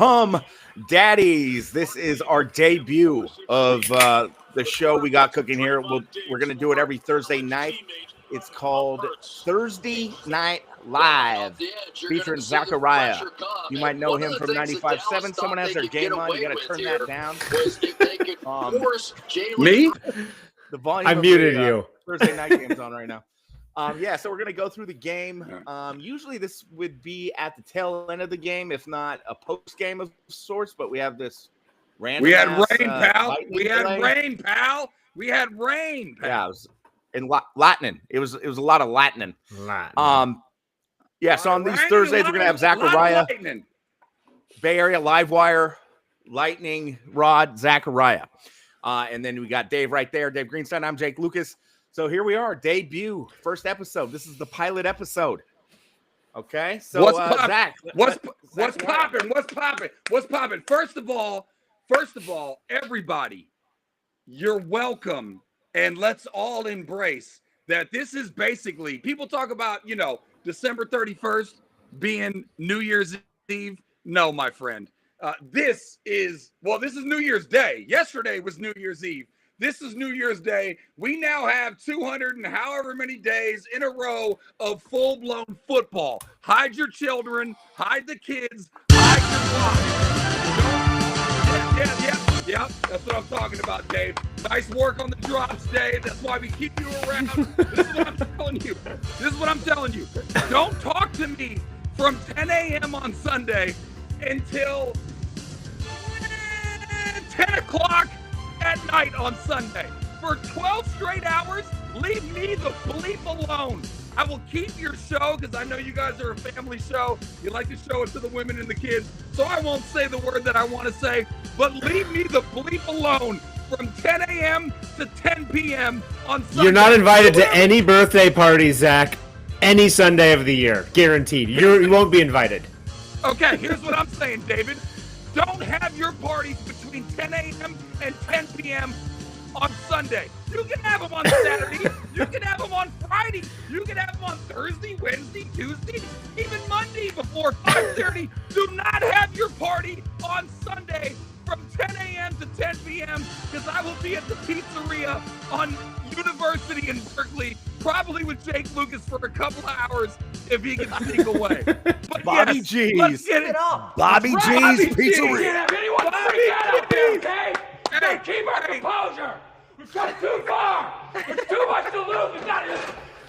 Humm Daddies. This is our debut of the show we got cooking here. We're going to do it every Thursday night. It's called ThurZdee Night Live, featuring Zakariah. You might know him from 95.7. Someone has their game on. You got to turn that down. Me? The volume. I muted you. Thursday night game's on right now. So we're gonna go through the game. Usually this would be at the tail end of the game, if not a post game of sorts. But we have this random. We had rain, pal. We had rain, pal. Yeah, it was in Latin. It was a lot of Latin. So on these Thursdays we're gonna have Zakariah, Bay Area Livewire, Lightning Rod, Zakariah, and then we got Dave right there, Dave Greenstein. I'm Jake Lucas. So here we are, debut, first episode. This is the pilot episode. Okay, so Zach, what's popping? First of all, everybody, you're welcome, and let's all embrace that. This is basically, people talk about, December 31st being New Year's Eve. No, my friend, this is New Year's Day. Yesterday was New Year's Eve. This is New Year's Day. We now have 200 and however many days in a row of full-blown football. Hide your children. Hide the kids. Hide your wives. Yeah. That's what I'm talking about, Dave. Nice work on the drops, Dave. That's why we keep you around. This is what I'm telling you. Don't talk to me from 10 a.m. on Sunday until 10 o'clock at night on Sunday. For 12 straight hours, leave me the bleep alone. I will keep your show because I know you guys are a family show. You like to show it to the women and the kids, so I won't say the word that I want to say, but leave me the bleep alone from 10 a.m. to 10 p.m. on Sunday. You're not invited to any birthday party, Zach, any Sunday of the year. Guaranteed. You won't be invited. Okay, here's what I'm saying, David. Don't have your parties between 10 a.m. and 10 p.m. on Sunday. You can have them on Saturday. You can have them on Friday. You can have them on Thursday, Wednesday, Tuesday, even Monday before 5:30. Do not have your party on Sunday from 10 a.m. to 10 p.m. because I will be at the pizzeria on University in Berkeley, probably with Jake Lucas for a couple of hours if he can sneak away. But Bobby G's. Let's get it up. Bobby G's Pizzeria. Anyone freak out up there, okay? Hey, keep our composure. We've gone too far. There's too much to lose. We've got to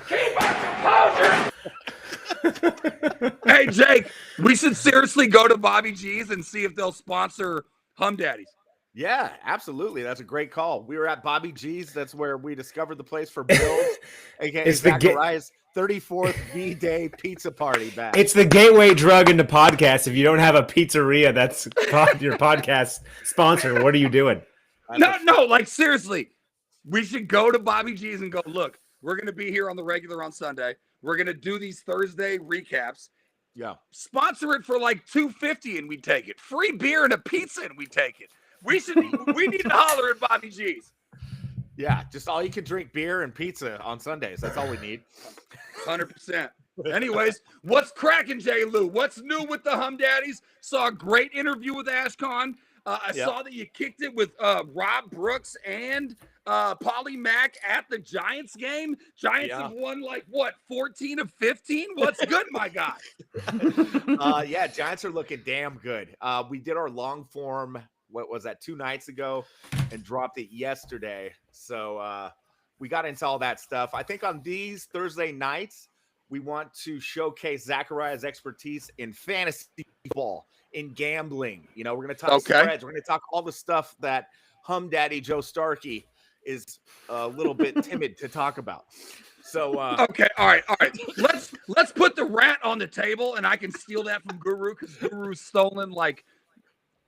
keep our composure. Hey, Jake, we should seriously go to Bobby G's and see if they'll sponsor Humm Daddies. Yeah, absolutely. That's a great call. We were at Bobby G's. That's where we discovered the place for Bill's, aka Zakariah's 34th V-Day pizza party back. It's the gateway drug into podcasts. If you don't have a pizzeria that's your podcast sponsor, what are you doing? No, like seriously. We should go to Bobby G's and go, look, we're going to be here on the regular on Sunday. We're going to do these Thursday recaps. Yeah. Sponsor it for like $2.50 and we take it. Free beer and a pizza and we take it. We need to holler at Bobby G's. Yeah, just all you can drink beer and pizza on Sundays. That's all we need. 100%. Anyways, what's cracking, J. Lou? What's new with the Humm Daddies? Saw a great interview with Ashcon. I saw that you kicked it with Rob Brooks and Polly Mack at the Giants game. Giants have won 14 of 15? What's good, my guy? Giants are looking damn good. We did our long form, what was that, 2 nights ago, and dropped it yesterday. So we got into all that stuff. I think on these Thursday nights, we want to showcase Zakariah's expertise in fantasy football, in gambling. We're going to talk spreads. We're going to talk all the stuff that Humm Daddy Joe Starkey is a little bit timid to talk about. So okay, all right. Let's put the rat on the table, and I can steal that from Guru because Guru's stolen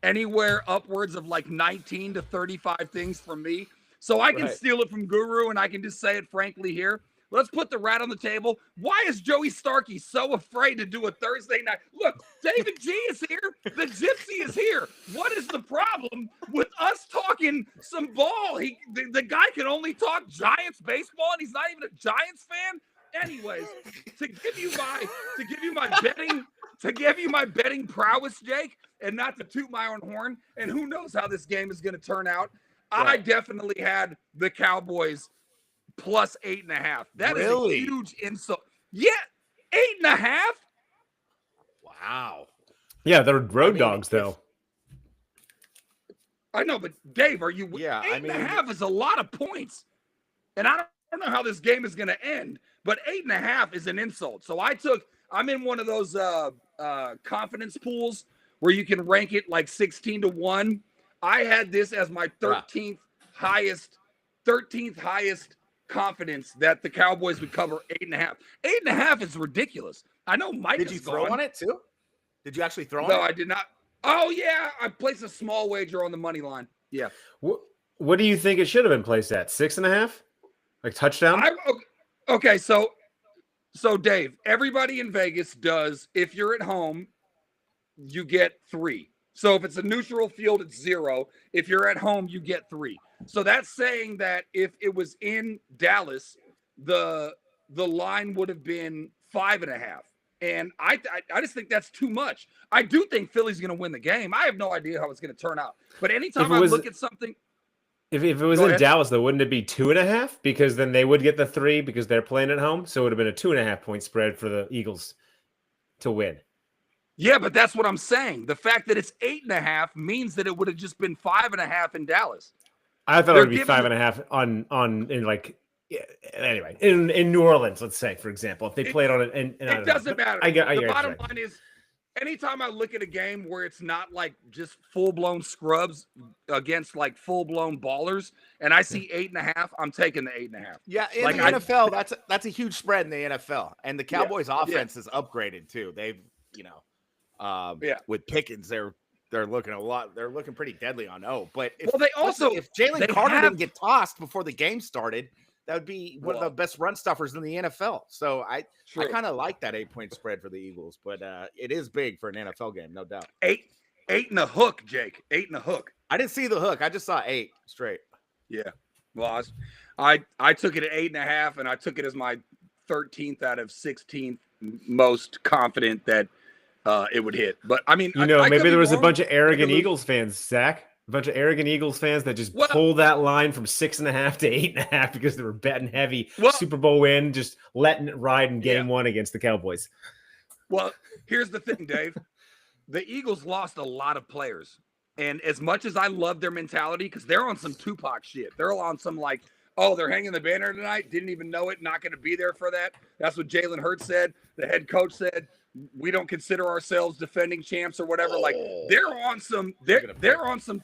anywhere upwards of 19 to 35 things from me. So I can steal it from Guru, and I can just say it frankly here. Let's put the rat on the table. Why is Joey Starkey so afraid to do a Thursday night? Look, David G is here. The Gypsy is here. What is the problem with us talking some ball? The guy can only talk Giants baseball, and he's not even a Giants fan. anyways, to give you my betting prowess, Jake, and not to toot my own horn, and who knows how this game is going to turn out. Right. I definitely had the Cowboys plus 8.5. That is a huge insult. Yeah, 8.5. Wow. Yeah, they're road dogs, though. I know, but Dave, are you? Yeah, 8.5 is a lot of points, and I don't know how this game is going to end. But 8.5 is an insult. So I'm in one of those confidence pools where you can rank it like 16-1. I had this as my 13th highest confidence that the Cowboys would cover 8.5. 8.5 is ridiculous. I know Mike. Did you throw on it too? Did you actually throw on it? No, I did not. Oh yeah, I placed a small wager on the money line. Yeah. What do you think it should have been placed at? 6.5? Like touchdown? Okay, so Dave, everybody in Vegas does. If you're at home, you get 3. So if it's a neutral field, it's 0. If you're at home, you get 3. So that's saying that if it was in Dallas, the line would have been 5.5. And I just think that's too much. I do think Philly's going to win the game. I have no idea how it's going to turn out. But anytime I look at something, if it was in Dallas, though, wouldn't it be 2.5? Because then they would get the 3 because they're playing at home. So it would have been a 2.5 point spread for the Eagles to win. Yeah, but that's what I'm saying. The fact that it's 8.5 means that it would have just been 5.5 in Dallas. I thought it would be 5.5 anyway, in New Orleans, let's say, for example, if they played on it, and it doesn't matter. The bottom line is, anytime I look at a game where it's not like just full-blown scrubs against like full-blown ballers, and I see 8.5, I'm taking the 8.5. Yeah, in the NFL, that's a huge spread in the NFL, and the Cowboys' offense is upgraded too. They've, with Pickens, they're looking pretty deadly on But if Jalen Carter didn't get tossed before the game started, that would be one of the best run stuffers in the NFL. So I kind of like that 8-point spread for the Eagles, but it is big for an NFL game, no doubt. 8 and a hook, Jake. 8 and a hook. I didn't see the hook. I just saw 8 straight. Yeah. Well, I took it at 8.5, and I took it as my 13th out of 16th most confident that it would hit. But I mean, maybe there was a bunch of arrogant Eagles fans, Zach. A bunch of arrogant Eagles fans that just pulled that line from 6.5 to 8.5 because they were betting heavy. Super Bowl win, just letting it ride in game 1 against the Cowboys. Well, here's the thing, Dave. The Eagles lost a lot of players. And as much as I love their mentality, because they're on some Tupac shit. They're on some like, they're hanging the banner tonight. Didn't even know it. Not going to be there for that. That's what Jalen Hurts said. The head coach said, we don't consider ourselves defending champs or whatever. Like they're on some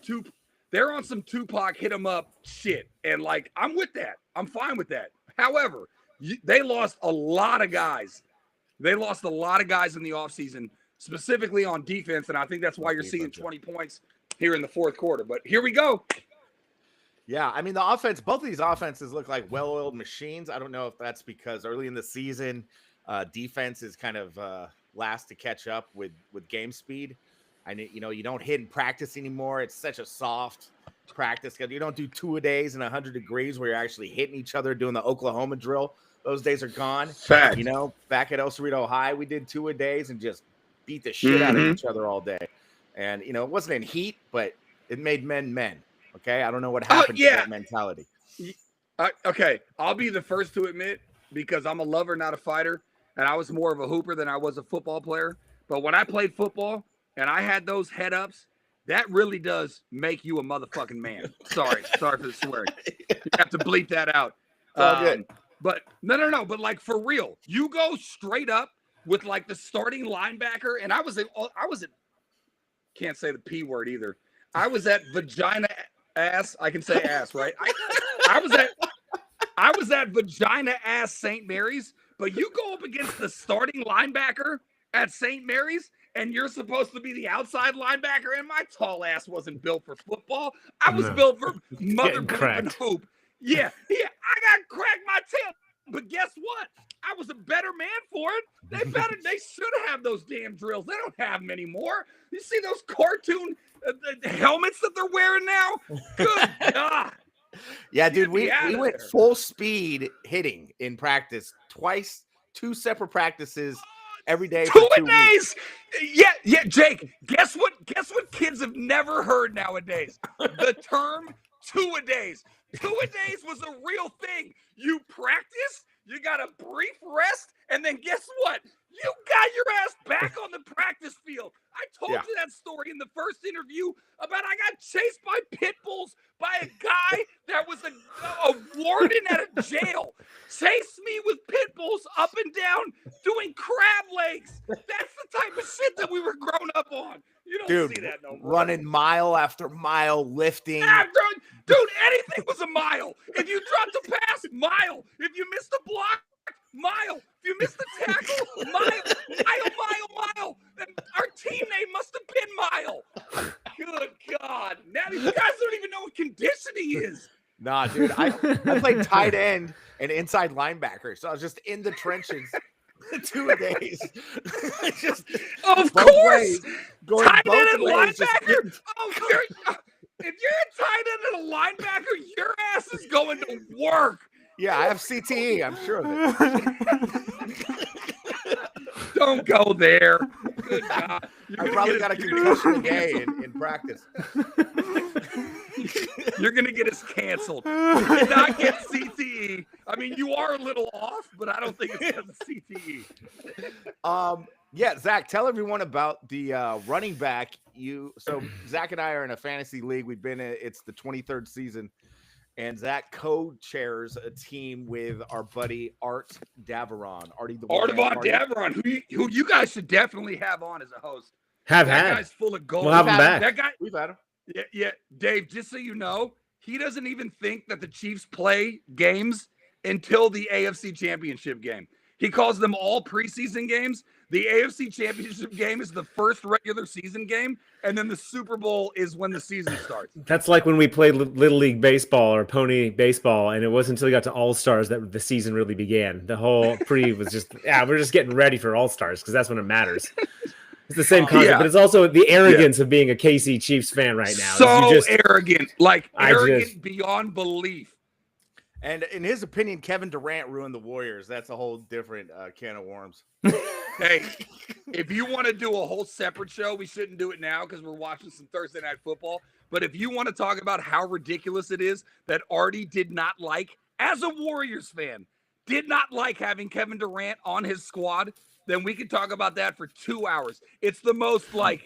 Tupac hit 'em up shit. And like, I'm with that. I'm fine with that. However, they lost a lot of guys. They lost a lot of guys in the offseason, specifically on defense. And I think that's why you're seeing 20 points here in the fourth quarter. But here we go. Yeah, I mean, the offense, both of these offenses look like well-oiled machines. I don't know if that's because early in the season, defense is kind of last to catch up with game speed. I know, you don't hit in practice anymore. It's such a soft practice. You don't do 2-a-days in 100 degrees where you're actually hitting each other doing the Oklahoma drill. Those days are gone. Fact. Back at El Cerrito High, we did 2-a-days and just beat the shit out of each other all day. And, it wasn't in heat, but it made men. Okay? I don't know what happened to that mentality. Okay, I'll be the first to admit, because I'm a lover, not a fighter, and I was more of a hooper than I was a football player. But when I played football and I had those head ups, that really does make you a motherfucking man. Sorry for the swearing. You have to bleep that out. Good. But no. But like for real, you go straight up with like the starting linebacker, and I was at can't say the P word either. I was at vagina ass. I can say ass, right? I was at vagina ass St. Mary's. But you go up against the starting linebacker at St. Mary's, and you're supposed to be the outside linebacker, and my tall ass wasn't built for football. I was built for mother bleeping hoop. Yeah, I got cracked my tail. But guess what? I was a better man for it. They should have those damn drills. They don't have them anymore. You see those cartoon helmets that they're wearing now? Good God. Yeah, dude, we outta went there. full speed hitting in practice twice, 2 separate practices every day for 2 weeks. Two-a-days. Yeah, Jake. Guess what kids have never heard nowadays? The term two-a-days. Two-a-days was a real thing. You practice, you got a brief rest, and then guess what? You got your ass back on the practice field. I told you that story in the first interview about I got chased by pit bulls by a guy that was a warden at a jail. Chased me with pit bulls up and down doing crab legs. That's the type of shit that we were grown up on. You don't see that no more. Running mile after mile, lifting. Dude, anything was a mile. If you dropped a pass, mile. If you missed a block, mile. If you missed the tackle, mile. Then our team name must have been Mile. Good God. Now these guys don't even know what conditioning is. Nah, dude. I played tight end and inside linebacker. So I was just in the trenches 2 days. Just of course. Ways, going tight both end and ways, linebacker. If you're a tight end and a linebacker, your ass is going to work. Yeah, I have CTE. I'm sure of it. Don't go there. Good God. I probably got a concussion a day in practice. You're going to get us canceled. You did not get CTE. I mean, you are a little off, but I don't think it's because of CTE. Yeah, Zach, tell everyone about the running back. So Zach and I are in a fantasy league. It's the 23rd season. And Zach co-chairs a team with our buddy Art Daveron. Artavon Daveron, who you guys should definitely have on as a host. That guy's full of gold. We'll have him back. That guy, we've had him. Yeah, Dave, just so you know, he doesn't even think that the Chiefs play games until the AFC Championship game. He calls them all preseason games. The AFC Championship game is the first regular season game, and then the Super Bowl is when the season starts. That's like when we played Little League Baseball or Pony Baseball, and it wasn't until we got to All-Stars that the season really began. The whole pre was just, we're just getting ready for All-Stars because that's when it matters. It's the same concept, but it's also the arrogance of being a KC Chiefs fan right now. So arrogant, arrogant beyond belief. And in his opinion, Kevin Durant ruined the Warriors. That's a whole different can of worms. Hey, if you want to do a whole separate show, we shouldn't do it now because we're watching some Thursday Night Football. But if you want to talk about how ridiculous it is that Artie did not like, as a Warriors fan, did not like having Kevin Durant on his squad, then we could talk about that for 2 hours. It's the most I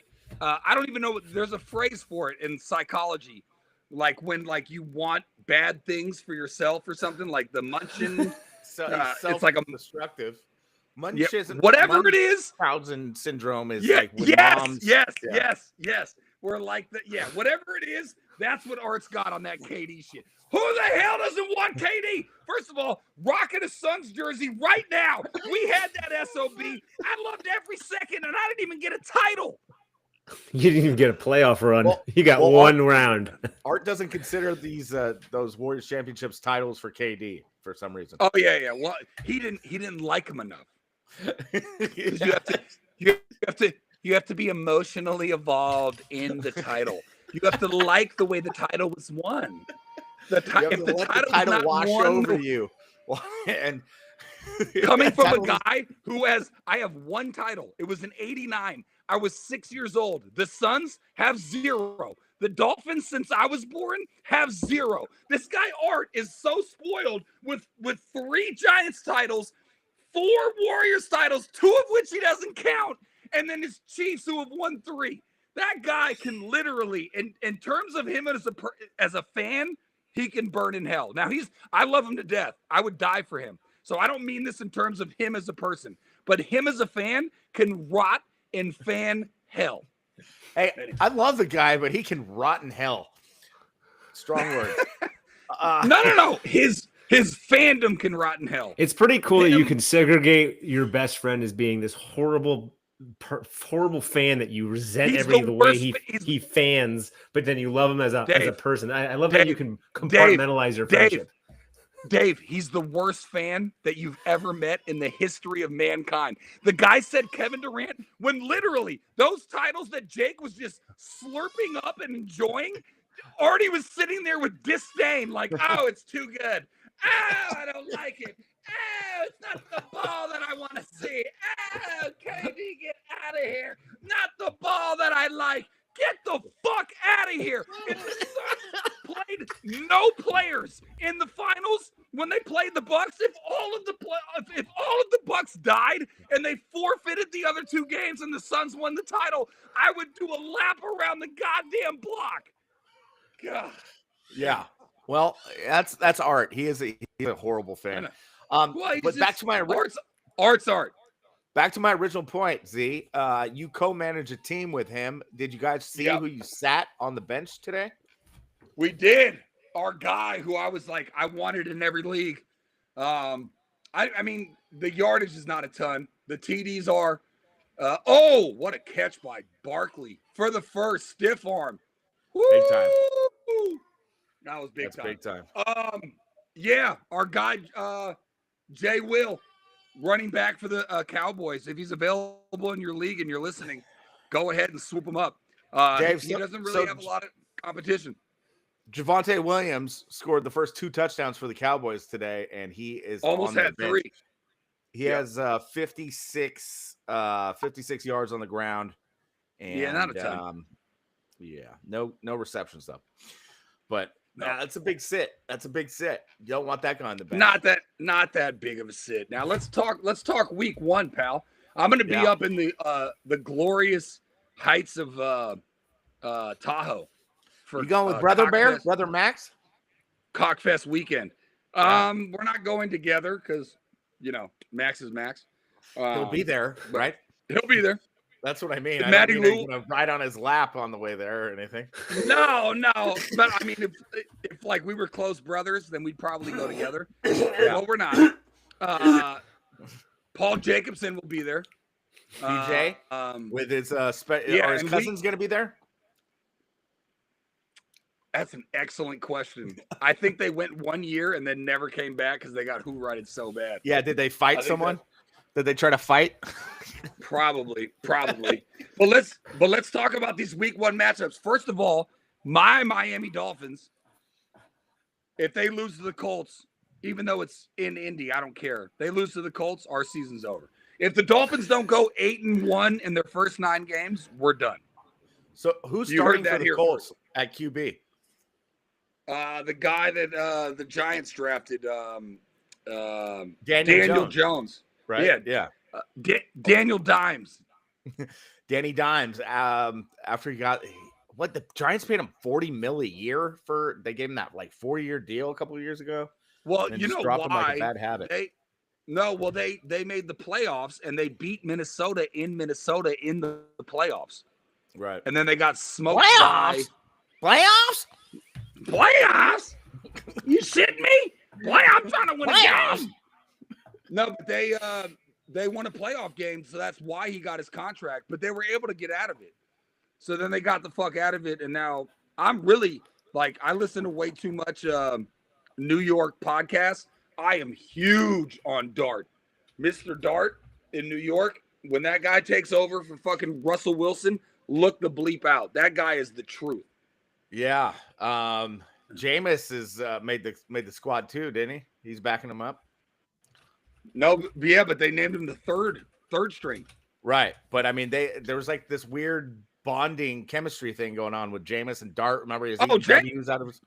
don't even know. There's a phrase for it in psychology. Like when you want bad things for yourself or something, like the Munchin. It's like a destructive. Whatever it is. Munchausen syndrome is yes. We're like that. Yeah, whatever it is, that's what Art's got on that KD shit. Who the hell doesn't want KD? First of all, rocking a Suns jersey right now. We had that SOB. I loved every second, and I didn't even get a title. You didn't even get a playoff run. You got one round. Art doesn't consider those Warriors championships titles for KD for some reason. Oh yeah. Well, he didn't like him enough. You have to be emotionally involved in the title. You have to like the way the title was won. The title wash over you. And coming from a guy who I have one title. It was in '89. I was 6 years old. The Suns have 0. The Dolphins, since I was born, have 0. This guy Art is so spoiled with 3 Giants titles, 4 Warriors titles, 2 of which he doesn't count, and then his Chiefs who have won 3. That guy can literally, in terms of him as a fan, he can burn in hell. Now I love him to death. I would die for him. So I don't mean this in terms of him as a person, but him as a fan can rot in fan hell. Hey, I love the guy, but he can rot in hell. Strong word. No. His fandom can rot in hell. It's pretty cool that you can segregate your best friend as being this horrible fan that you resent the way he fans, but then you love him as a person. I love that you can compartmentalize your friendship. Dave, he's the worst fan that you've ever met in the history of mankind. The guy said Kevin Durant when literally those titles that Jake was just slurping up and enjoying, Artie was sitting there with disdain, like, oh, it's too good. Oh, I don't like it. Oh, it's not the ball that I want to see. Oh, KD, get out of here. Not the ball that I like. Get the fuck out of here. And the Suns played no players in the finals when they played the Bucks. If all of the Bucks died and they forfeited the other 2 games and the Suns won the title, I would do a lap around the goddamn block. God. Yeah. Well, that's Art. He's a horrible fan. But back to my art's art. Back to my original point, Z. You co-manage a team with him. Did you guys see who you sat on the bench today? We did. Our guy who I was like, I wanted in every league. I mean, the yardage is not a ton. The TDs are. What a catch by Barkley for the first stiff arm. Woo! Big time. That was big time. Big time. Yeah, our guy, Jay Will, running back for the Cowboys. If he's available in your league and you're listening, go ahead and swoop him up. Dave, he doesn't really have a lot of competition. Javonte Williams scored the first 2 touchdowns for the Cowboys today, and he is almost had 3. He has 56 yards on the ground. And, not a ton. No receptions though. But that's a big sit. You don't want that guy on the bench. Not that big of a sit. Now let's talk week 1, pal. I'm going to be up in the glorious heights of Tahoe. You going with Brother Bear, Brother Max? Cockfest weekend. We're not going together because Max is Max. He'll be there, right? He'll be there. That's what I mean. I don't mean he's gonna ride on his lap on the way there or anything. No. But I mean, if like we were close brothers, then we'd probably go together. Well, we're not. Paul Jacobson will be there. DJ with his are his cousins gonna be there? That's an excellent question. I think they went 1 year and then never came back because they got who-righted so bad. Yeah, did they fight someone? Did they try to fight? Probably. But let's talk about these week 1 matchups. First of all, my Miami Dolphins, if they lose to the Colts, even though it's in Indy, I don't care. They lose to the Colts, our season's over. If the Dolphins don't go 8-1 in their first 9 games, we're done. So who's starting for the Colts at QB? The guy that the Giants drafted, Daniel Jones. Right? Yeah. Daniel Dimes. Danny Dimes. After he got the Giants paid him $40 million a year they gave him that like 4-year deal a couple of years ago. Well, you know why? Him like a bad habit. They made the playoffs and they beat Minnesota in the playoffs. Right. And then they got smoked. Playoffs? You shitting me? I'm trying to win a game. No, but they won a playoff game, so that's why he got his contract. But they were able to get out of it. So then they got the fuck out of it, and now I'm really I listen to way too much New York podcasts. I am huge on Dart. Mr. Dart in New York, when that guy takes over for fucking Russell Wilson, look the bleep out. That guy is the truth. Yeah. Jameis is made the squad too, didn't he? He's backing him up. No, yeah, but they named him the third string. Right. But I mean there was like this weird bonding chemistry thing going on with Jameis and Dart. Remember his W's out of his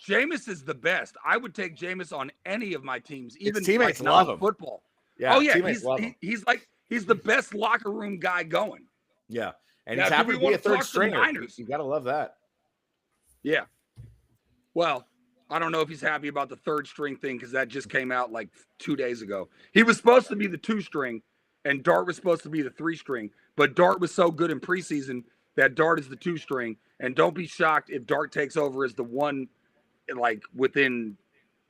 Jameis is the best. I would take Jameis on any of my teams, even his teammates love him. Football. Yeah. He's the best locker room guy going. Yeah. And he's happy to be a third stringer. You gotta love that. Yeah. Well, I don't know if he's happy about the third string thing because that just came out like 2 days ago. He was supposed to be the 2 string and Dart was supposed to be the 3 string, but Dart was so good in preseason that Dart is the 2 string. And don't be shocked if Dart takes over as the 1, within,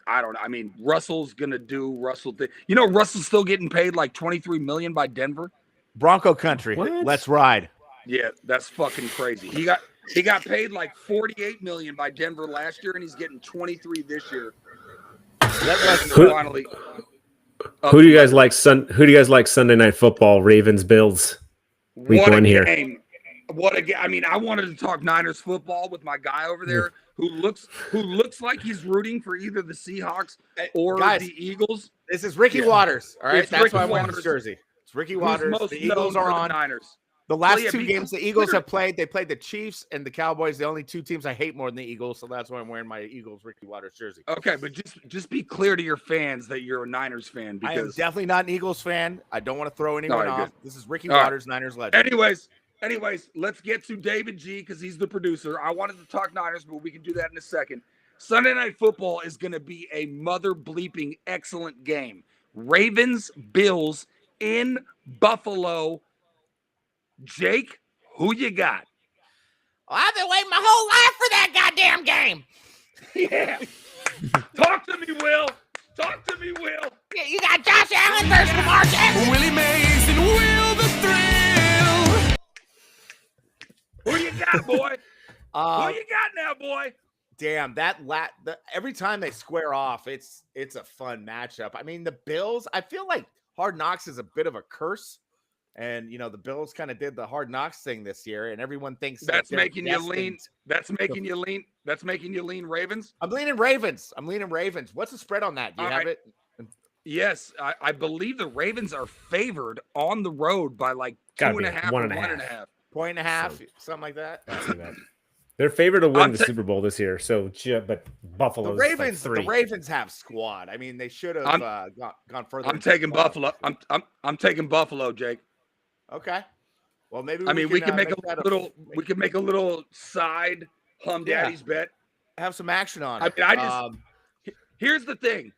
I don't know. I mean, Russell's going to do Russell thing. You know, Russell's still getting paid like $23 million by Denver. Bronco country. What? Let's ride. Yeah, that's fucking crazy. He got paid like $48 million by Denver last year, and he's getting $23 this year. Finally. Who do you guys like? Who do you guys like Sunday Night Football? Ravens, Bills. Week 1 here. What again? I mean, I wanted to talk Niners football with my guy over there who looks like he's rooting for either the Seahawks or the Eagles. This is Ricky Waters. All right, It's that's Ricky why I'm wearing Waters. his jersey. It's Ricky Who's Waters. most The Eagles known are for on. the Niners. The last Well, yeah, two games the clear. Eagles have played, they played the Chiefs and the Cowboys. The only two teams I hate more than the Eagles, so that's why I'm wearing my Eagles Ricky Waters jersey. Okay, but just be clear to your fans that you're a Niners fan. Because I am definitely not an Eagles fan. I don't want to throw anyone off. Good. This is Ricky All Waters, Niners legend. Anyways, let's get to David G because he's the producer. I wanted to talk Niners, but we can do that in a second. Sunday Night Football is going to be a mother bleeping excellent game. Ravens, Bills in Buffalo. Jake, who you got? I've been waiting my whole life for that goddamn game. Yeah. Talk to me, Will. Talk to me, Will. Yeah, you got Josh Allen versus Lamar Jackson. Willie Mays and Will the Thrill. Who you got, boy? Who you got now, boy? Damn, every time they square off, it's a fun matchup. I mean, the Bills, I feel like Hard Knocks is a bit of a curse. And the Bills kind of did the Hard Knocks thing this year, and everyone thinks that's making you lean. That's making you lean. That's making you lean Ravens. I'm leaning Ravens. What's the spread on that? Do you have it? Yes, I believe the Ravens are favored on the road by like 2.5 or 1.5. Point and a half, something like that. They're favored to win the Super Bowl this year. So, but Buffalo. The Ravens have squad. I mean, they should have gone further. I'm taking Buffalo. I'm taking Buffalo, Jake. Okay. Well, maybe we can make a little side Humm Daddies bet. Have some action on it. I mean, here's the thing.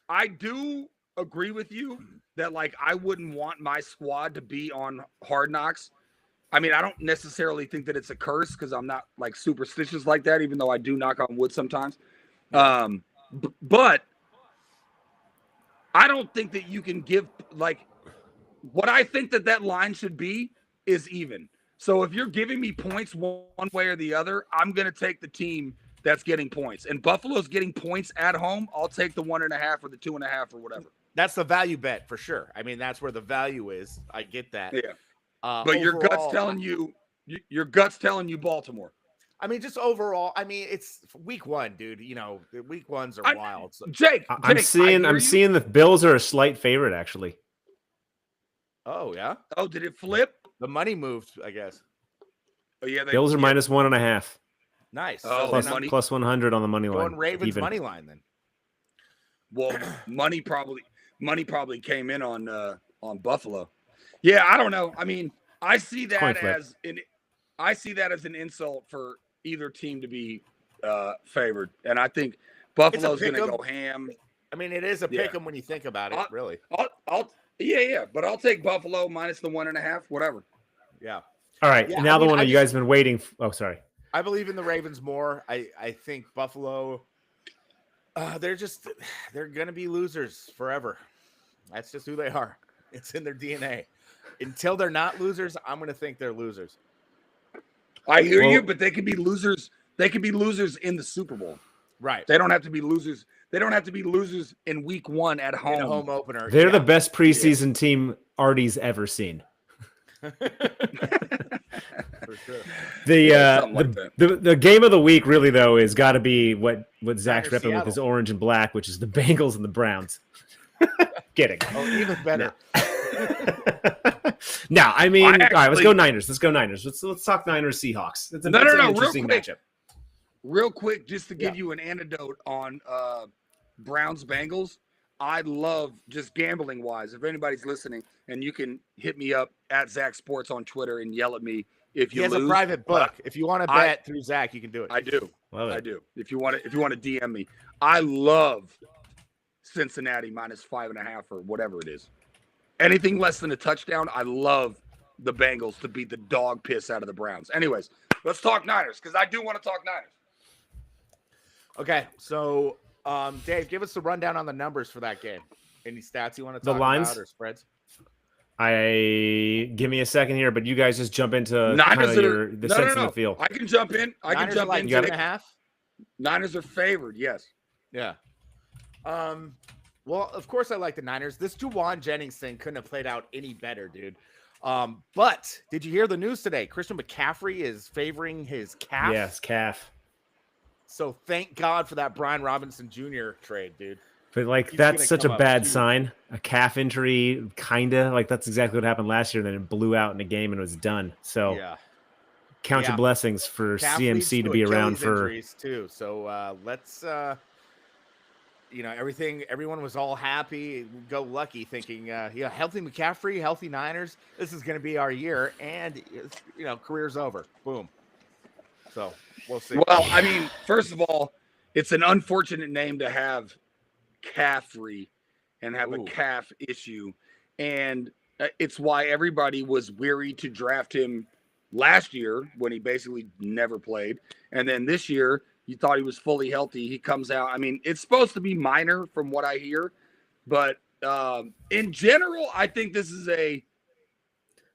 I do agree with you that like I wouldn't want my squad to be on Hard Knocks. I mean, I don't necessarily think that it's a curse because I'm not like superstitious like that, even though I do knock on wood sometimes. But I don't think that you can give like what I think that line should be is even. So if you're giving me points one way or the other, I'm going to take the team that's getting points. And Buffalo's getting points at home. I'll take the 1.5 or the 2.5 or whatever. That's the value bet for sure. I mean, that's where the value is. I get that. Yeah. But overall, your gut's telling you Baltimore. I mean, just overall, I mean, it's week one, dude. The week ones are wild. So. Jake, I'm seeing the Bills are a slight favorite, actually. Oh yeah. Oh, did it flip? The money moved, I guess. Oh yeah. Bills are minus 1.5. Nice. Oh, plus 100 on the money line. Going Ravens money line then. Well, money probably came in on Buffalo. Yeah, I don't know. I mean, I see that as an insult for either team to be favored, and I think Buffalo's going to go ham. I mean, it is a pick 'em when you think about it, really. But I'll take Buffalo minus the 1.5, whatever. Yeah. All right. Yeah, now the one you guys have been waiting. Oh, sorry. I believe in the Ravens more. I think Buffalo. They're going to be losers forever. That's just who they are. It's in their DNA. Until they're not losers, I'm going to think they're losers. I hear you, but they could be losers. They could be losers in the Super Bowl. Right. They don't have to be losers. They don't have to be losers in week one at home. In a home opener. They're the best preseason team Artie's ever seen. For sure. The game of the week really though is got to be what Zach's repping with his orange and black, which is the Bengals and the Browns. Kidding. Oh, even better. No, I mean, all right, let's go Niners. Let's talk Niners Seahawks. It's an interesting matchup. Real quick, just to give you an anecdote on Browns Bengals. I love just gambling wise. If anybody's listening, and you can hit me up at Zach Sports on Twitter and yell at me if you lose. He has a private book. If you want to bet through Zach, you can do it. I do. I do. If you want to DM me, I love Cincinnati minus 5.5 or whatever it is. Anything less than a touchdown, I love the Bengals to beat the dog piss out of the Browns. Anyways, let's talk Niners because I do want to talk Niners. Okay, so Dave, give us the rundown on the numbers for that game. Any stats you want to talk about or spreads? Give me a second here, but you guys just jump into the sense of the field. I can jump in. Niners are like 2.5. Niners are favored. Yes. Yeah. Well, of course I like the Niners. This Juwan Jennings thing couldn't have played out any better, dude. But did you hear the news today? Christian McCaffrey is favoring his calf. Yes, calf. So thank God for that Brian Robinson Jr. trade, dude. But like He's that's gonna such a come up bad huge. sign. A calf injury, kinda like that's exactly what happened last year. And then it blew out in a game and was done. So Yeah. count your Yeah. blessings for Calf leads CMC to be around Achilles for. injuries too. So let's everyone was all happy, go lucky, thinking healthy McCaffrey, healthy Niners. This is going to be our year, and career's over. Boom. So we'll see. Well, I mean, first of all, it's an unfortunate name to have, Caffrey, and have a calf issue, and it's why everybody was weary to draft him last year when he basically never played, and then this year you thought he was fully healthy. He comes out. I mean, it's supposed to be minor from what I hear, but in general, I think this is a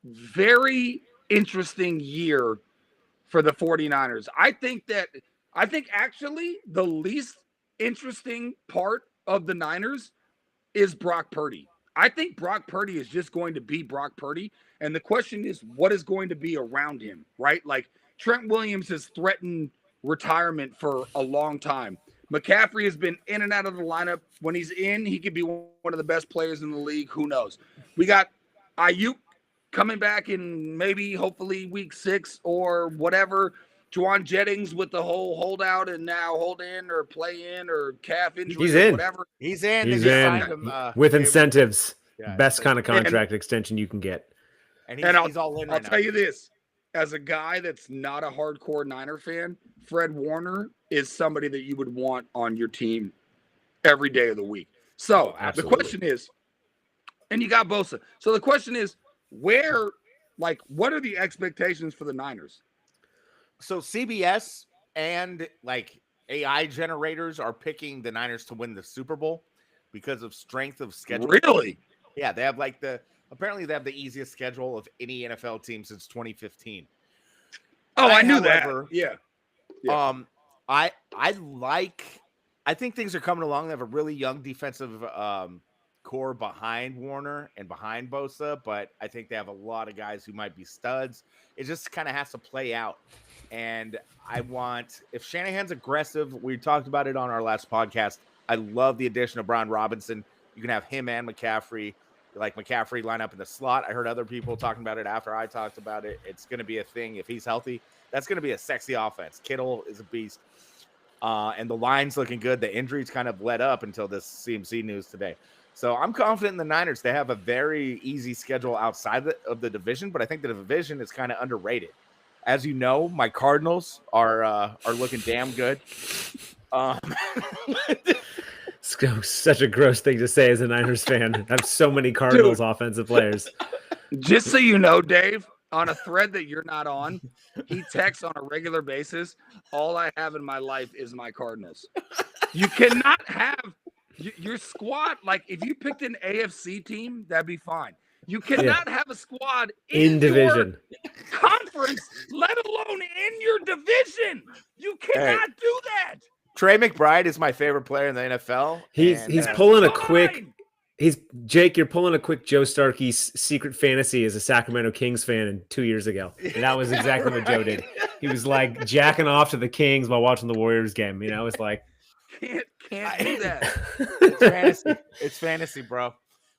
very interesting year for the 49ers. I think actually the least interesting part of the Niners is Brock Purdy. I think Brock Purdy is just going to be Brock Purdy. And the question is, what is going to be around him, right? Like Trent Williams has threatened retirement for a long time. McCaffrey has been in and out of the lineup. When he's in, he could be one of the best players in the league. Who knows? We got Ayuk coming back in maybe hopefully week 6 or whatever. Juwan Jennings with the whole holdout and now hold in or play in or calf injury He's or in. whatever. He's in. He's They just in signed him, with incentives. Yeah, Best kind of contract extension you can get. and And he's all in I'll right tell now. you this. As a guy that's not a hardcore Niner fan, Fred Warner is somebody that you would want on your team every day of the week. So the question is, and you got Bosa. So the question is, what are the expectations for the Niners? So CBS and like AI generators are picking the Niners to win the Super Bowl because of strength of schedule. Really? Yeah, they have apparently they have the easiest schedule of any NFL team since 2015. Oh, I knew that. Yeah. I think things are coming along. They have a really young defensive core behind Warner and behind Bosa, but I think they have a lot of guys who might be studs. It just kind of has to play out. And if Shanahan's aggressive, we talked about it on our last podcast. I love the addition of Brian Robinson. You can have him and McCaffrey. Like McCaffrey line up in the slot. I heard other people talking about it after I talked about it. It's going to be a thing. If he's healthy, that's going to be a sexy offense. Kittle is a beast. And the line's looking good. The injuries kind of let up until this CMC news today. So I'm confident in the Niners. They have a very easy schedule outside of the division, but I think the division is kind of underrated. As you know, my Cardinals are looking damn good. It's such a gross thing to say as a Niners fan. I have so many Cardinals offensive players. Just so you know, Dave, on a thread that you're not on, he texts on a regular basis, all I have in my life is my Cardinals. You cannot have your squad. Like, if you picked an AFC team, that'd be fine. You cannot have a squad in division conference, let alone in your division. You cannot do that. Trey McBride is my favorite player in the NFL. He's pulling a quick. Jake, you're pulling a quick Joe Starkey's secret fantasy as a Sacramento Kings fan 2 years ago. And that was exactly what Joe did. He was like jacking off to the Kings while watching the Warriors game. It's like can't do that. It's fantasy. It's fantasy, bro.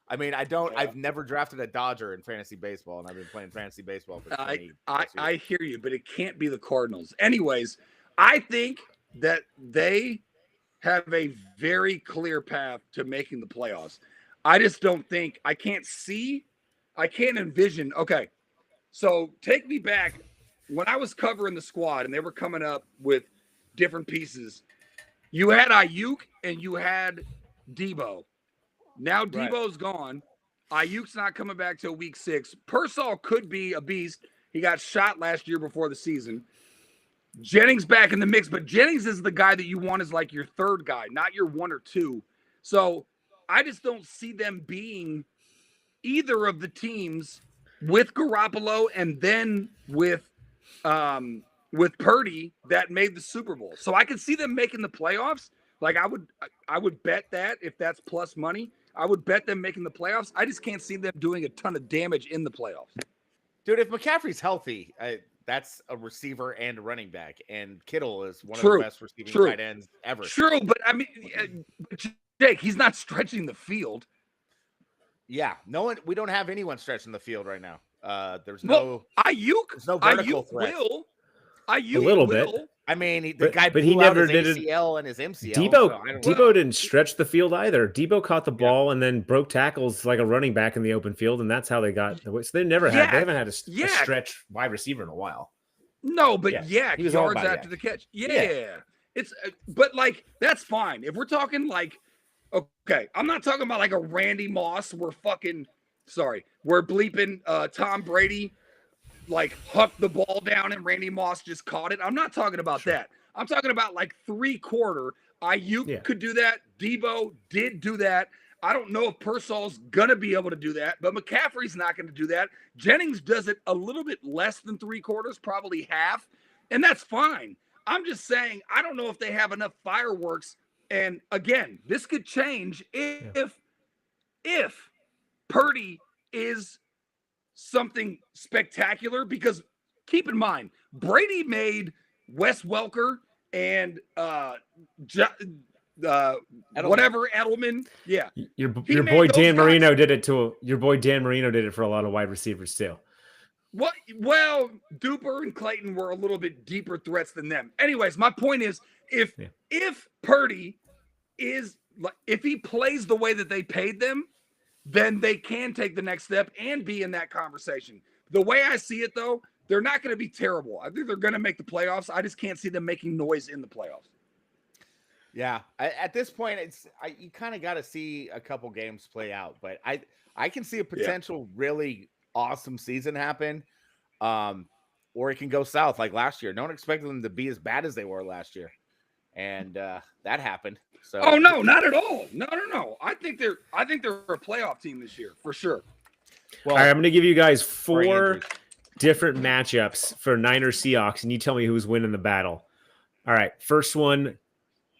I mean, I've never drafted a Dodger in fantasy baseball, and I've been playing fantasy baseball for 20 years. I hear you, but it can't be the Cardinals. Anyways, I think that they have a very clear path to making the playoffs. I just don't think I can't envision. Okay, so take me back when I was covering the squad and they were coming up with different pieces. You had Ayuk and you had Debo. Now Debo's gone. Ayuk's not coming back till week 6. Pearsall could be a beast. He got shot last year before the season. Jennings back in the mix, but Jennings is the guy that you want as like your third guy, not your 1 or 2. So I just don't see them being either of the teams with Garoppolo and then with Purdy that made the Super Bowl. So I could see them making the playoffs. Like I would bet that if that's plus money, I would bet them making the playoffs. I just can't see them doing a ton of damage in the playoffs. Dude, if McCaffrey's healthy, that's a receiver and a running back, and Kittle is one of True. the best receiving True. tight ends ever. True, but I mean, Jake, he's not stretching the field. Yeah, no one. We don't have anyone stretching the field right now. There's Well, there's no vertical Ayuk threat. will. Ayuk A little will. bit. I mean, the guy but he blew out never his did it. ACL and his MCL. Debo didn't stretch the field either. Debo caught the ball and then broke tackles like a running back in the open field, and that's how they got. So they never had. They haven't had a stretch wide receiver in a while. No, but he was yards after the catch. Yeah. It's but like that's fine. If we're talking like, okay, I'm not talking about like a Randy Moss. We're bleeping Tom Brady like hucked the ball down and Randy Moss just caught it. I'm not talking about that. I'm talking about like 3/4. Ayuk could do that. Debo did do that. I don't know if Purcell's going to be able to do that, but McCaffrey's not going to do that. Jennings does it a little bit less than 3/4, probably half, and that's fine. I'm just saying, I don't know if they have enough fireworks. And again, this could change if Purdy is something spectacular, because keep in mind, Brady made Wes Welker and Edelman. Yeah. Your boy Dan Marino did it your boy Dan Marino did it for a lot of wide receivers too. Well, Duper and Clayton were a little bit deeper threats than them. Anyways, my point is, if Purdy is if he plays the way that they paid them, then they can take the next step and be in that conversation. The way I see it, though, they're not going to be terrible. I think they're going to make the playoffs. I just can't see them making noise in the playoffs. Yeah, at this point, you kind of got to see a couple games play out, but I can see a potential really awesome season happen, or it can go south like last year. No one expected them to be as bad as they were last year, and that happened. So, oh no, not at all. No. I think they're a playoff team this year for sure. Well, all right, I'm going to give you guys 4 different matchups for Niners Seahawks, and you tell me who's winning the battle. All right, first one,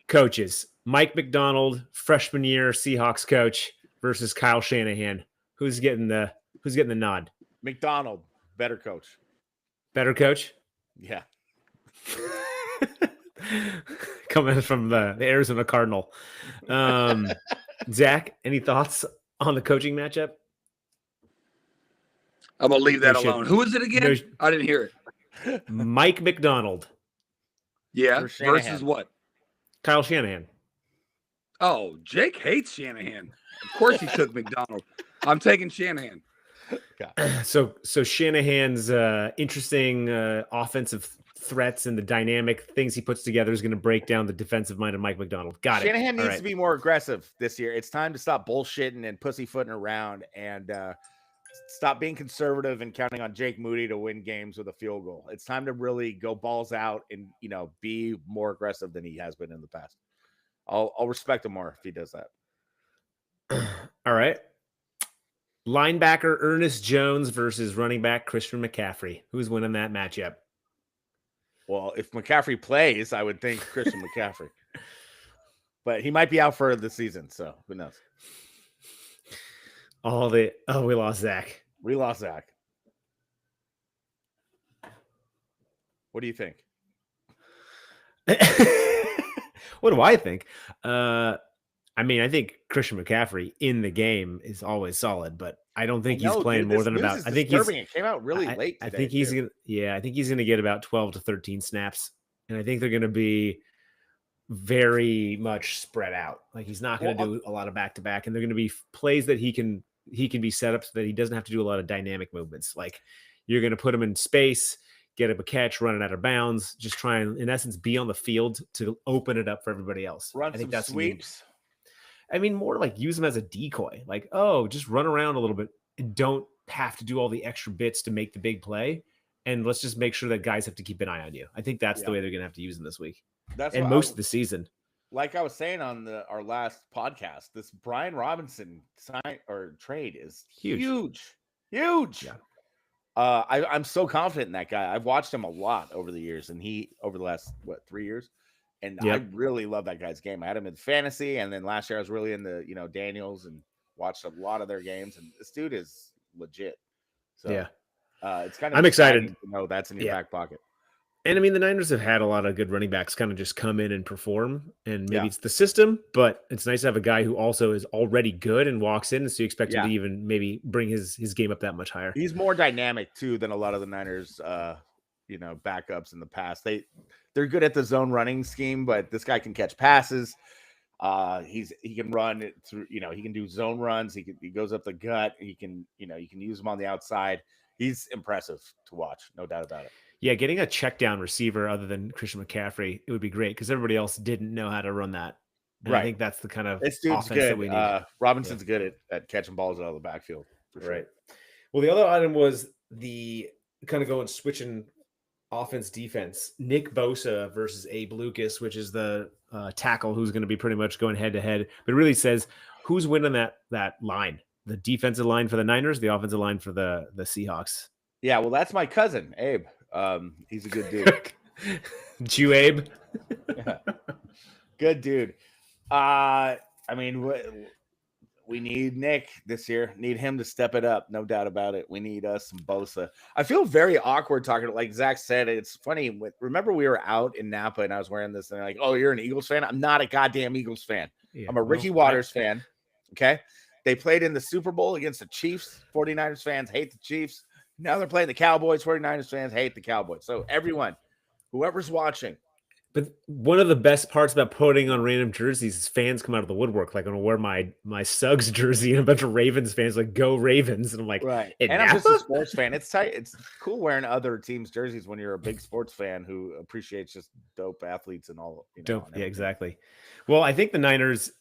coaches. Mike McDonald, freshman year Seahawks coach, versus Kyle Shanahan. Who's getting the nod? McDonald, better coach. Better coach? Yeah. Coming from the Arizona Cardinal. Zach, any thoughts on the coaching matchup? I'm going to leave that alone. Who is it again? I didn't hear it. Mike McDonald. Yeah, versus what? Kyle Shanahan. Oh, Jake hates Shanahan. Of course he took McDonald. I'm taking Shanahan. So Shanahan's interesting offensive threats and the dynamic things he puts together is going to break down the defensive mind of Mike McDonald. Shanahan needs to be more aggressive this year. It's time to stop bullshitting and pussyfooting around and stop being conservative and counting on Jake Moody to win games with a field goal. It's time to really go balls out and, be more aggressive than he has been in the past. I'll respect him more if he does that. All right. Linebacker Ernest Jones versus running back Christian McCaffrey. Who's winning that matchup? Well, if McCaffrey plays, I would think Christian McCaffrey. But he might be out for the season, so who knows? We lost Zach. We lost Zach. What do you think? What do I think? I think Christian McCaffrey in the game is always solid, but I don't think he's playing more than about. I think it came out really late today. I think he's gonna. Yeah, I think he's gonna get about 12 to 13 snaps, and I think they're gonna be very much spread out. Like he's not gonna do a lot of back to back, and they're gonna be plays that he can be set up so that he doesn't have to do a lot of dynamic movements. Like you're gonna put him in space, get him a catch, running out of bounds, just try and in essence be on the field to open it up for everybody else. I think that's sweeps. More like use them as a decoy. Like, just run around a little bit and don't have to do all the extra bits to make the big play. And let's just make sure that guys have to keep an eye on you. I think that's the way they're going to have to use them this week. That's most of the season. Like I was saying on our last podcast, this Brian Robinson trade is huge. Yeah. I'm so confident in that guy. I've watched him a lot over the years, and over the last 3 years. And I really love that guy's game. I had him in fantasy, and then last year I was really into Daniels and watched a lot of their games. And this dude is legit. So It's kind of I'm excited to know that's in your back pocket. And I mean, the Niners have had a lot of good running backs kind of just come in and perform, and maybe it's the system, but it's nice to have a guy who also is already good and walks in, so you expect him to even maybe bring his game up that much higher. He's more dynamic too than a lot of the Niners, backups in the past. They're good at the zone running scheme, but this guy can catch passes. He can run it through, he can do zone runs. He goes up the gut. He can, you can use him on the outside. He's impressive to watch, no doubt about it. Yeah, getting a check down receiver other than Christian McCaffrey, it would be great because everybody else didn't know how to run that. And I think that's the kind of offense that we need. Robinson's good at catching balls out of the backfield. For sure. Right. Well, the other item was the kind of going switching offense defense. Nick Bosa versus Abe Lucas, which is the tackle who's going to be pretty much going head to head. But it really says who's winning that line. The defensive line for the Niners, the offensive line for the Seahawks. Yeah, well, that's my cousin, Abe. He's a good dude. Jew Abe. Yeah. Good dude. I mean, we need Nick this year. Need him to step it up. No doubt about it. We need some Bosa. I feel very awkward talking. Like Zach said, it's funny. Remember we were out in Napa and I was wearing this and they're like, oh, you're an Eagles fan? I'm not a goddamn Eagles fan. Yeah, I'm a Ricky Waters fan. Okay. They played in the Super Bowl against the Chiefs. 49ers fans hate the Chiefs. Now they're playing the Cowboys. 49ers fans hate the Cowboys. So everyone, whoever's watching. But one of the best parts about putting on random jerseys is fans come out of the woodwork. Like I'm gonna wear my Suggs jersey and a bunch of Ravens fans like go Ravens. And I'm like, right. And I'm just a sports fan. It's tight. It's cool wearing other teams' jerseys when you're a big sports fan who appreciates just dope athletes and all. Dope. Yeah, exactly. Well, I think the Niners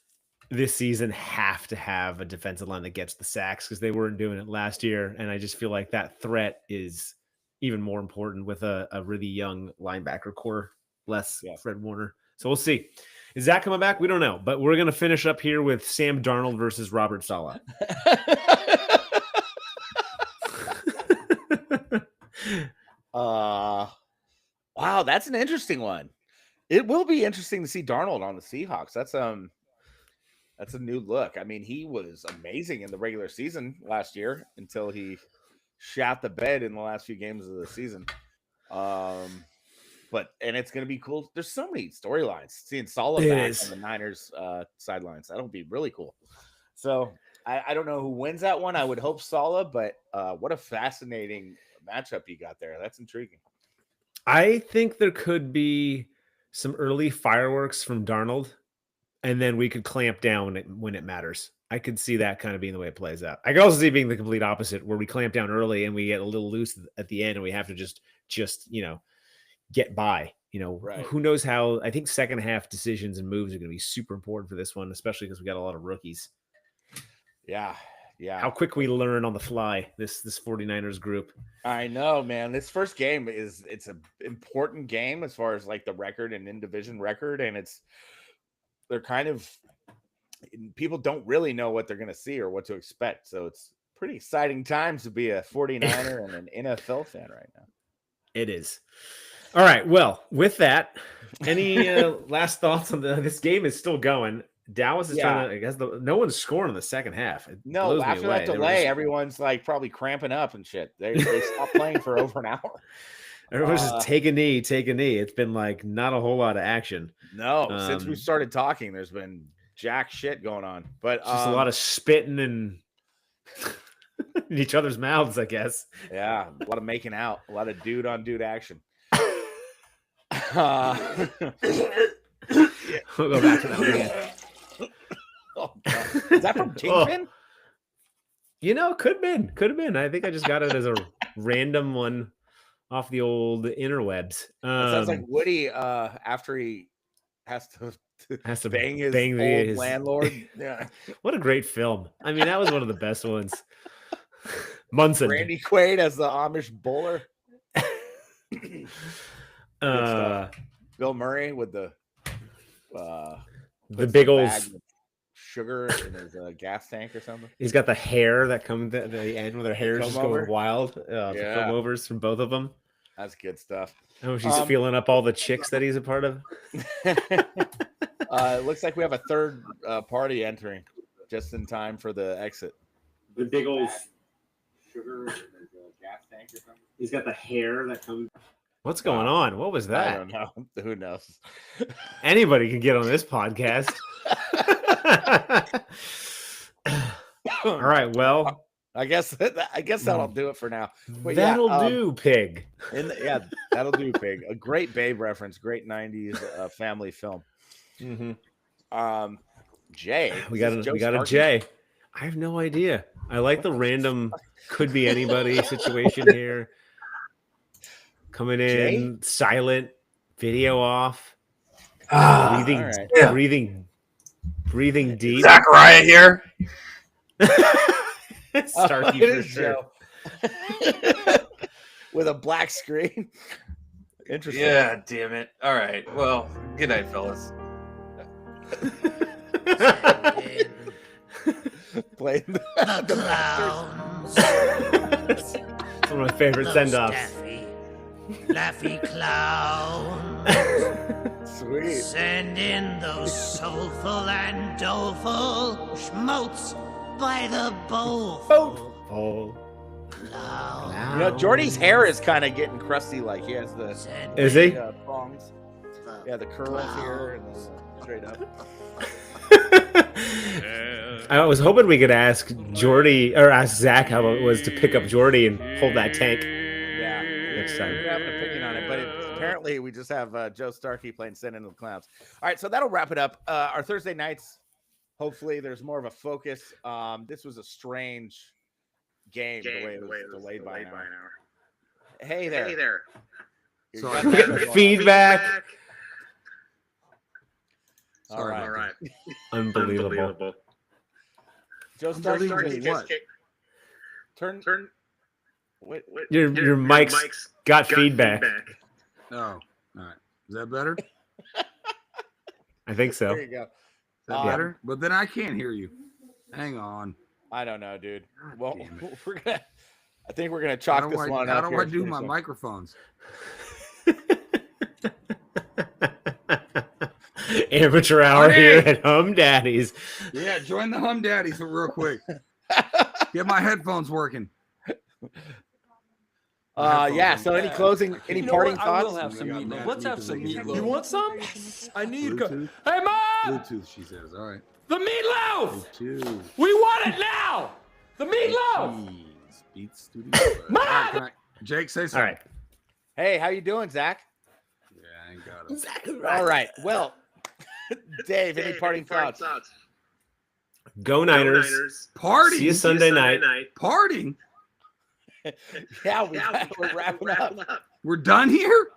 this season have to have a defensive line that gets the sacks because they weren't doing it last year. And I just feel like that threat is even more important with a really young linebacker core, less Fred Warner. So we'll see. Is that coming back? We don't know. But we're going to finish up here with Sam Darnold versus Robert Saleh. Wow, that's an interesting one. It will be interesting to see Darnold on the Seahawks. That's a new look. I mean, he was amazing in the regular season last year until he shot the bed in the last few games of the season. And it's going to be cool. There's so many storylines. Seeing Saleh back on the Niners sidelines, that'll be really cool. So I don't know who wins that one. I would hope Saleh, but what a fascinating matchup you got there. That's intriguing. I think there could be some early fireworks from Darnold. And then we could clamp down when it matters. I could see that kind of being the way it plays out. I could also see it being the complete opposite, where we clamp down early and we get a little loose at the end, and we have to just get by. Right. Who knows how? I think second half decisions and moves are going to be super important for this one, especially because we got a lot of rookies. Yeah. How quick we learn on the fly. This 49ers group. I know, man. This first game it's an important game as far as like the record and in division record, and they're kind of people don't really know what they're going to see or what to expect. So it's pretty exciting times to be a 49er and an NFL fan right now. It is. All right. Well, with that, any last thoughts on this game is still going. Dallas is trying to, I guess no one's scoring in the second half. No, after that delay, everyone's like probably cramping up and shit. They stopped playing for over an hour. Everyone's just take a knee. It's been like not a whole lot of action. No, since we started talking, there's been jack shit going on. But just a lot of spitting and in each other's mouths, I guess. Yeah, a lot of making out, a lot of dude on dude action. We'll go back to that one again. Oh, God. Is that from Kingpin? Could have been. I think I just got it as a random one off the old interwebs. It sounds like Woody after he has to bang his landlord. Yeah. What a great film. I mean, that was one of the best ones. Munson. Randy Quaid as the Amish bowler. Bill Murray with the big old sugar in his gas tank or something. He's got the hair that comes at the end where their hair is just going wild. The comb overs from both of them. That's good stuff. Oh, she's feeling up all the chicks that he's a part of. It looks like we have a third party entering just in time for the exit. The big old sugar in his gas tank. He's got the hair that comes. What's going on? What was that? I don't know. Who knows? Anybody can get on this podcast. All right. Well, I guess that'll do it for now. But that'll do, pig. That'll do, pig. A great Babe reference, great '90s family film. Mm-hmm. Jay, we got a Jay. I have no idea. I like the random could be anybody situation here. Coming in Jay? Silent, video off, breathing deep. Zakariah here. Starkey for sure. With a black screen. Interesting. Yeah, damn it. All right. Well, good night, fellas. Playing the clowns. It's one of my favorite send-offs. Laffy clowns. Sweet. Send in those soulful and doleful schmotes by the bowlful. You know, Jordy's hair is kind of getting crusty. Like he has the is he? Prongs. Yeah, the curls here and the straight up. I was hoping we could ask Jordy or ask Zach how it was to pick up Jordy and hold that tank. Yeah, next time. We have an opinion on it, but apparently we just have Joe Starkey playing Send Into the Clowns. All right, so that'll wrap it up. Our Thursday nights, hopefully there's more of a focus. This was a strange game the way it was delayed by an hour. Hey there. So we got feedback. All right. Unbelievable. Joe Starkey, what? Turn. Wait. Your mic's got feedback. Oh, all right. Is that better? I think so. There you go. Is that better? But then I can't hear you. Hang on. I don't know, dude. God, Well, I think we're gonna chalk this one up. How do I do my microphones? Amateur hour here at Humm Daddies. Yeah, join the Humm Daddies real quick. Get my headphones working. Yeah. So any closing, any parting I thoughts? will have some meatloaf. Let's have some meatloaf. You want some? I need. Bluetooth. Hey, Mom! Bluetooth, she says. All right. The meatloaf! Bluetooth. We want it now! The meatloaf! Jeez, Beat Studio. Mom! All right, Jake, say something. All right. Hey, how you doing, Zach? Yeah, I ain't got it. All right. Well, Dave, any parting thoughts? Go Niners. Party. See you Sunday night. Parting. Yeah, we're wrapping up. We're done here.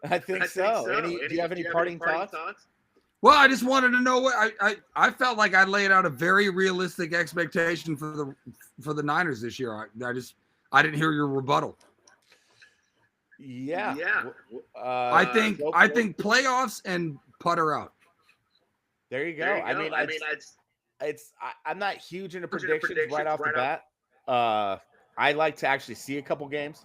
I think so. Do you have any parting thoughts? Well, I just wanted to know what I felt like I laid out a very realistic expectation for the Niners this year. I didn't hear your rebuttal. Yeah. I think playoffs and putter out. There you go. I'm not huge into predictions right off the bat. I like to actually see a couple games.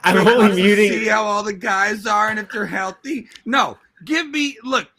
I'm only muting. See how all the guys are and if they're healthy. No, look.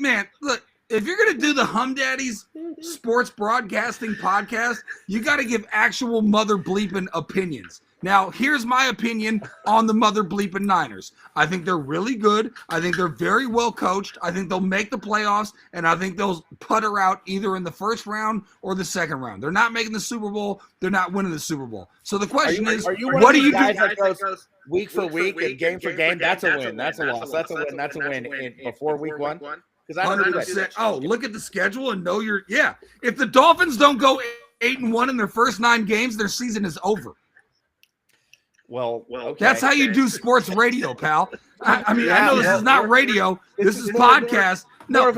If you're gonna do the Humm Daddies sports broadcasting podcast, you got to give actual mother bleeping opinions. Now, here's my opinion on the mother bleeping Niners. I think they're really good. I think they're very well coached. I think they'll make the playoffs, and I think they'll putter out either in the first round or the second round. They're not making the Super Bowl. They're not winning the Super Bowl. So the question is, what do you do? That goes week for week and game for game? That's a win. That's a loss. That's a win. That's a win before week one. Because I don't do that. Oh, look at the schedule and know you're. Yeah, if the Dolphins don't go 8-1 in their first 9 games, their season is over. Well, okay. That's how you do sports radio, pal. I mean, I know this is not radio. This is podcast. No,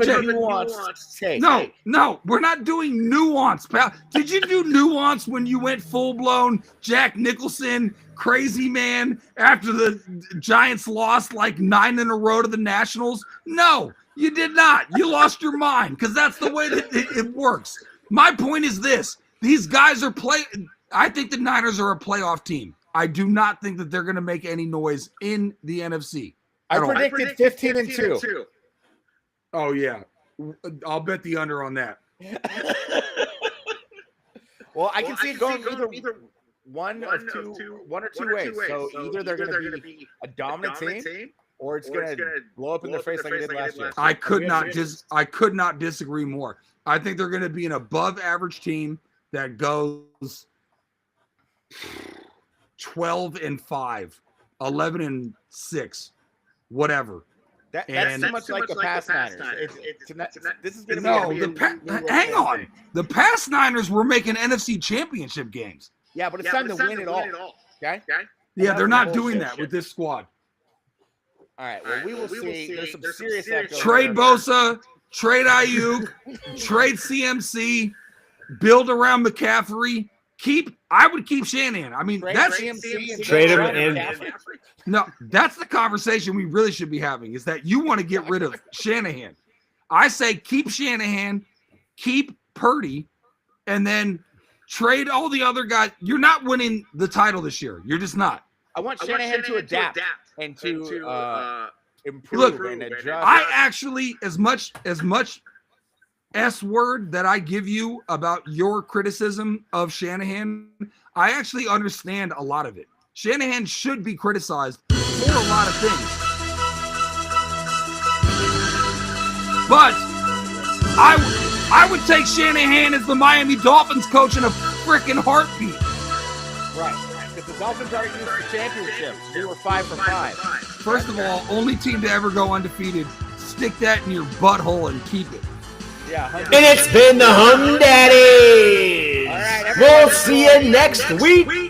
no, we're not doing nuance, pal. Did you do nuance when you went full-blown Jack Nicholson, crazy man, after the Giants lost like 9 in a row to the Nationals? No, you did not. You lost your mind because that's the way that it works. My point is this. These guys are playing. I think the Niners are a playoff team. I do not think that they're going to make any noise in the NFC. I predicted 15-2. Oh, yeah. I'll bet the under on that. Well, I can see it going either one or two ways. So either they're going to be a dominant team, or it's going to blow up in their face like it did last year. I could not disagree more. I think they're going to be an above average team that goes 12-5, 11-6, whatever. That's too much like the past Niners. This is going to be hang on. The past Niners were making NFC Championship games. Yeah, but it's time to win it all. Okay? Yeah, they're not doing that with this squad. All right. Well, we will see. There's some serious echoes. Trade Bosa, trade Ayuk, trade CMC, build around McCaffrey. I would keep Shanahan. I mean, that's trade him and no, that's the conversation we really should be having. Is that you want to get rid of Shanahan? I say keep Shanahan, keep Purdy, and then trade all the other guys. You're not winning the title this year. You're just not. I want Shanahan to adapt and to improve. Look, and adjust. I actually, as much S word that I give you about your criticism of Shanahan, I actually understand a lot of it. Shanahan should be criticized for a lot of things. But I would take Shanahan as the Miami Dolphins coach in a freaking heartbeat. Right. Because the Dolphins aren't used to championships. We were 5 for 5. First of all, only team to ever go undefeated. Stick that in your butthole and keep it. Yeah. And it's been the Humm Daddies. All right, we'll see you next week.